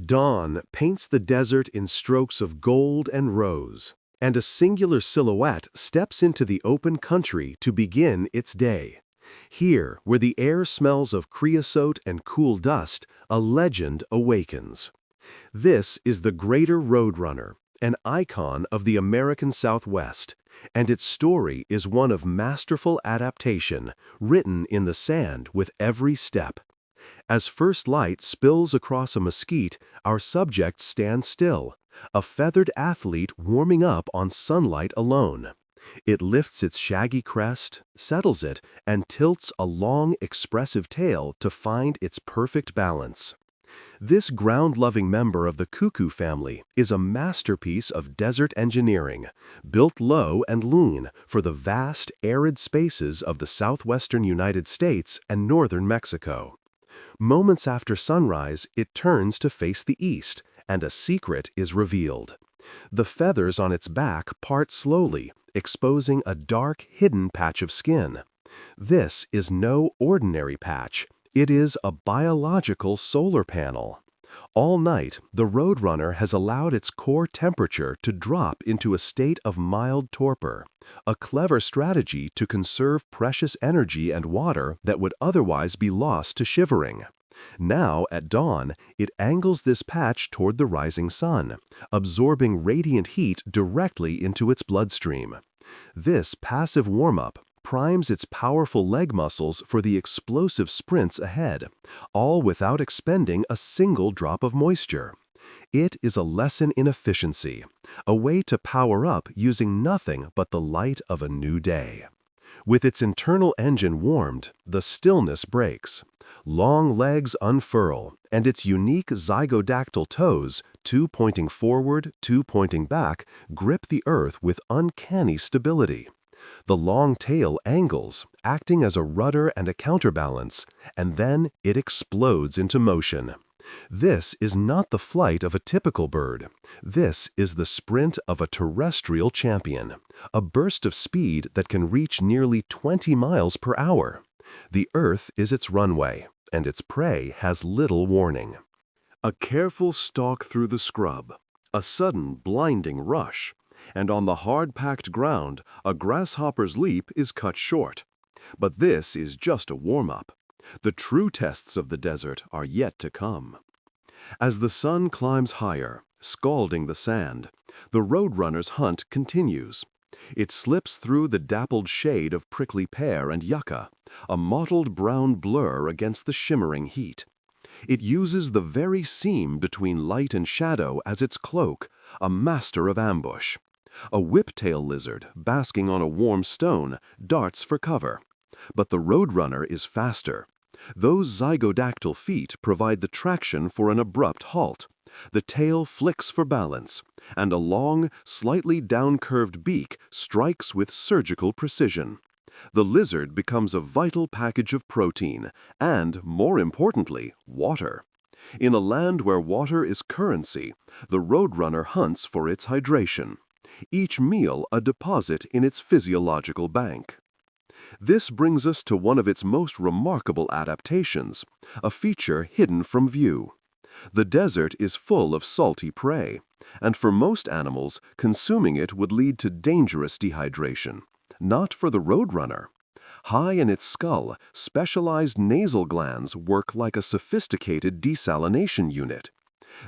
Dawn paints the desert in strokes of gold and rose, and a singular silhouette steps into the open country to begin its day. Here, where the air smells of creosote and cool dust, a legend awakens. This is the Greater Roadrunner, an icon of the American Southwest, and its story is one of masterful adaptation, written in the sand with every step. As first light spills across a mesquite, our subject stands still, a feathered athlete warming up on sunlight alone. It lifts its shaggy crest, settles it, and tilts a long, expressive tail to find its perfect balance. This ground-loving member of the cuckoo family is a masterpiece of desert engineering, built low and lean for the vast, arid spaces of the southwestern United States and northern Mexico. Moments after sunrise, it turns to face the east, and a secret is revealed. The feathers on its back part slowly, exposing a dark, hidden patch of skin. This is no ordinary patch. It is a biological solar panel. All night, the Roadrunner has allowed its core temperature to drop into a state of mild torpor, a clever strategy to conserve precious energy and water that would otherwise be lost to shivering. Now, at dawn, it angles this patch toward the rising sun, absorbing radiant heat directly into its bloodstream. This passive warm-up primes its powerful leg muscles for the explosive sprints ahead, all without expending a single drop of moisture. It is a lesson in efficiency, a way to power up using nothing but the light of a new day. With its internal engine warmed, the stillness breaks. Long legs unfurl, and its unique zygodactyl toes, two pointing forward, two pointing back, grip the earth with uncanny stability. The long tail angles, acting as a rudder and a counterbalance, and then it explodes into motion. This is not the flight of a typical bird. This is the sprint of a terrestrial champion, a burst of speed that can reach nearly 20 miles per hour. The earth is its runway, and its prey has little warning. A careful stalk through the scrub, a sudden blinding rush, and on the hard-packed ground, a grasshopper's leap is cut short. But this is just a warm-up. The true tests of the desert are yet to come. As the sun climbs higher, scalding the sand, the Roadrunner's hunt continues. It slips through the dappled shade of prickly pear and yucca, a mottled brown blur against the shimmering heat. It uses the very seam between light and shadow as its cloak, a master of ambush. A whiptail lizard, basking on a warm stone, darts for cover. But the Roadrunner is faster. Those zygodactyl feet provide the traction for an abrupt halt. The tail flicks for balance, and a long, slightly down-curved beak strikes with surgical precision. The lizard becomes a vital package of protein and, more importantly, water. In a land where water is currency, the Roadrunner hunts for its hydration. Each meal a deposit in its physiological bank. This brings us to one of its most remarkable adaptations, a feature hidden from view. The desert is full of salty prey, and for most animals, consuming it would lead to dangerous dehydration. Not for the Roadrunner. High in its skull, specialized nasal glands work like a sophisticated desalination unit.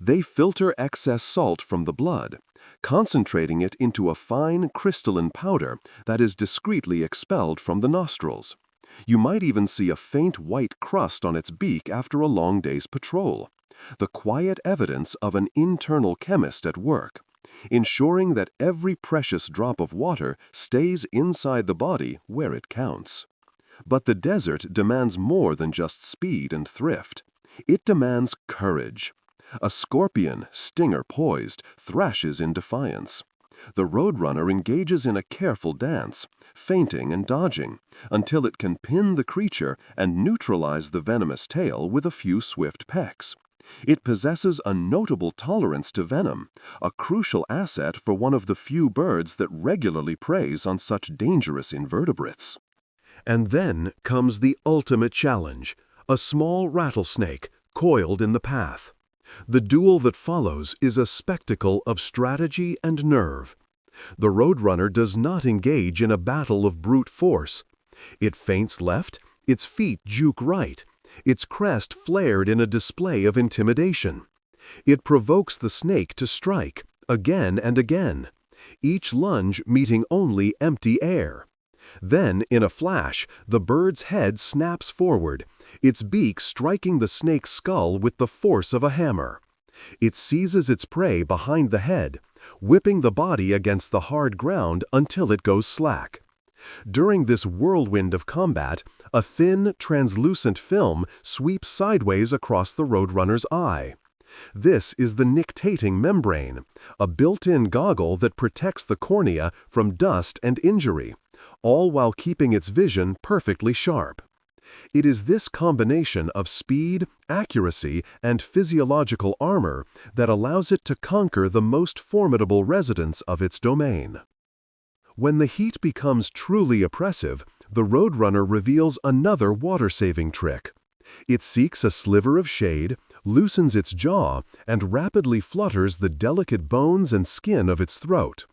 They filter excess salt from the blood, concentrating it into a fine crystalline powder that is discreetly expelled from the nostrils. You might even see a faint white crust on its beak after a long day's patrol, the quiet evidence of an internal chemist at work, ensuring that every precious drop of water stays inside the body where it counts. But the desert demands more than just speed and thrift. It demands courage. A scorpion, stinger poised, thrashes in defiance. The Roadrunner engages in a careful dance, feinting and dodging, until it can pin the creature and neutralize the venomous tail with a few swift pecks. It possesses a notable tolerance to venom, a crucial asset for one of the few birds that regularly preys on such dangerous invertebrates. And then comes the ultimate challenge, a small rattlesnake coiled in the path. The duel that follows is a spectacle of strategy and nerve. The Roadrunner does not engage in a battle of brute force. It feints left, its feet juke right, its crest flared in a display of intimidation. It provokes the snake to strike, again and again, each lunge meeting only empty air. Then, in a flash, the bird's head snaps forward, its beak striking the snake's skull with the force of a hammer. It seizes its prey behind the head, whipping the body against the hard ground until it goes slack. During this whirlwind of combat, a thin, translucent film sweeps sideways across the Roadrunner's eye. This is the nictating membrane, a built-in goggle that protects the cornea from dust and injury, all while keeping its vision perfectly sharp. It is this combination of speed, accuracy, and physiological armor that allows it to conquer the most formidable residents of its domain. When the heat becomes truly oppressive, the Roadrunner reveals another water-saving trick. It seeks a sliver of shade, loosens its jaw, and rapidly flutters the delicate bones and skin of its throat.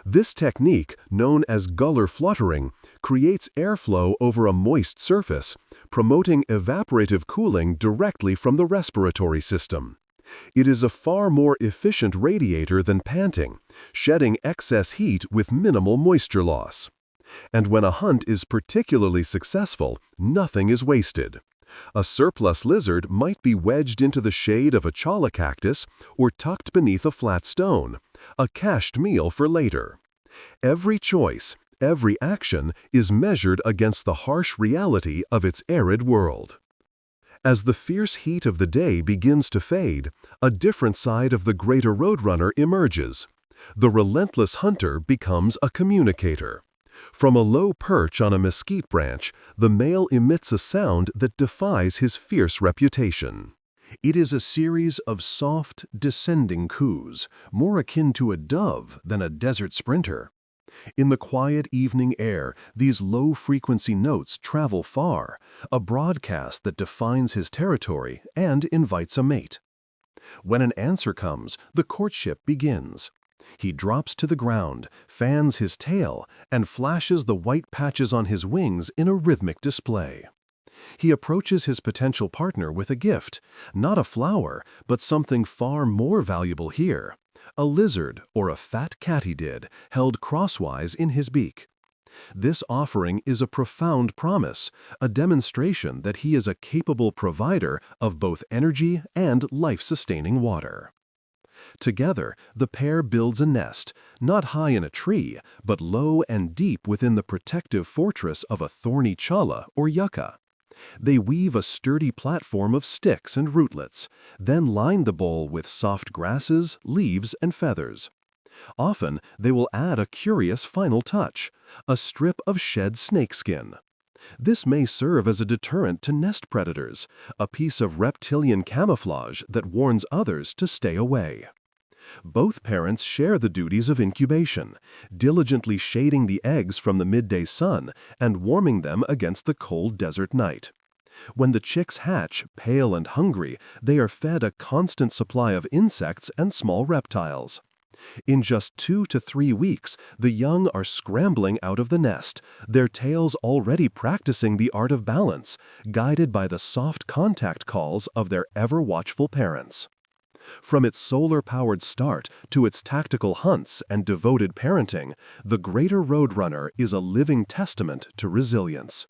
This technique, known as gular fluttering, creates airflow over a moist surface, promoting evaporative cooling directly from the respiratory system. It is a far more efficient radiator than panting, shedding excess heat with minimal moisture loss. And when a hunt is particularly successful, nothing is wasted. A surplus lizard might be wedged into the shade of a chala cactus or tucked beneath a flat stone, a cached meal for later. Every choice, every action is measured against the harsh reality of its arid world. As the fierce heat of the day begins to fade, a different side of the Greater Roadrunner emerges. The relentless hunter becomes a communicator. From a low perch on a mesquite branch, the male emits a sound that defies his fierce reputation. It is a series of soft, descending coos, more akin to a dove than a desert sprinter. In the quiet evening air, these low-frequency notes travel far, a broadcast that defines his territory and invites a mate. When an answer comes, the courtship begins. He drops to the ground, fans his tail, and flashes the white patches on his wings in a rhythmic display. He approaches his potential partner with a gift, not a flower, but something far more valuable here, a lizard or a fat katydid held crosswise in his beak. This offering is a profound promise, a demonstration that he is a capable provider of both energy and life-sustaining water. Together, the pair builds a nest, not high in a tree, but low and deep within the protective fortress of a thorny chala or yucca. They weave a sturdy platform of sticks and rootlets, then line the bowl with soft grasses, leaves, and feathers. Often, they will add a curious final touch, a strip of shed snakeskin. This may serve as a deterrent to nest predators, a piece of reptilian camouflage that warns others to stay away. Both parents share the duties of incubation, diligently shading the eggs from the midday sun and warming them against the cold desert night. When the chicks hatch, pale and hungry, they are fed a constant supply of insects and small reptiles. In just 2 to 3 weeks, the young are scrambling out of the nest, their tails already practicing the art of balance, guided by the soft contact calls of their ever-watchful parents. From its solar-powered start to its tactical hunts and devoted parenting, the Greater Roadrunner is a living testament to resilience.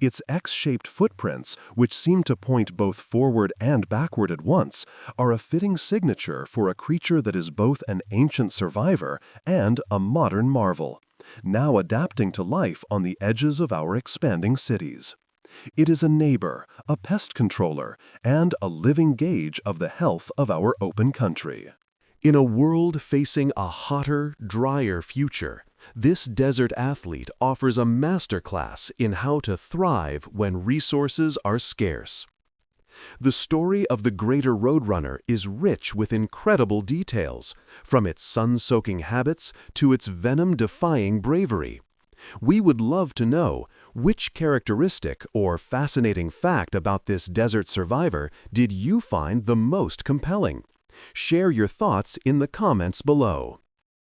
Its X-shaped footprints, which seem to point both forward and backward at once, are a fitting signature for a creature that is both an ancient survivor and a modern marvel, now adapting to life on the edges of our expanding cities. It is a neighbor, a pest controller, and a living gauge of the health of our open country. In a world facing a hotter, drier future, this desert athlete offers a masterclass in how to thrive when resources are scarce. The story of the Greater Roadrunner is rich with incredible details, from its sun-soaking habits to its venom-defying bravery. We would love to know, which characteristic or fascinating fact about this desert survivor did you find the most compelling? Share your thoughts in the comments below.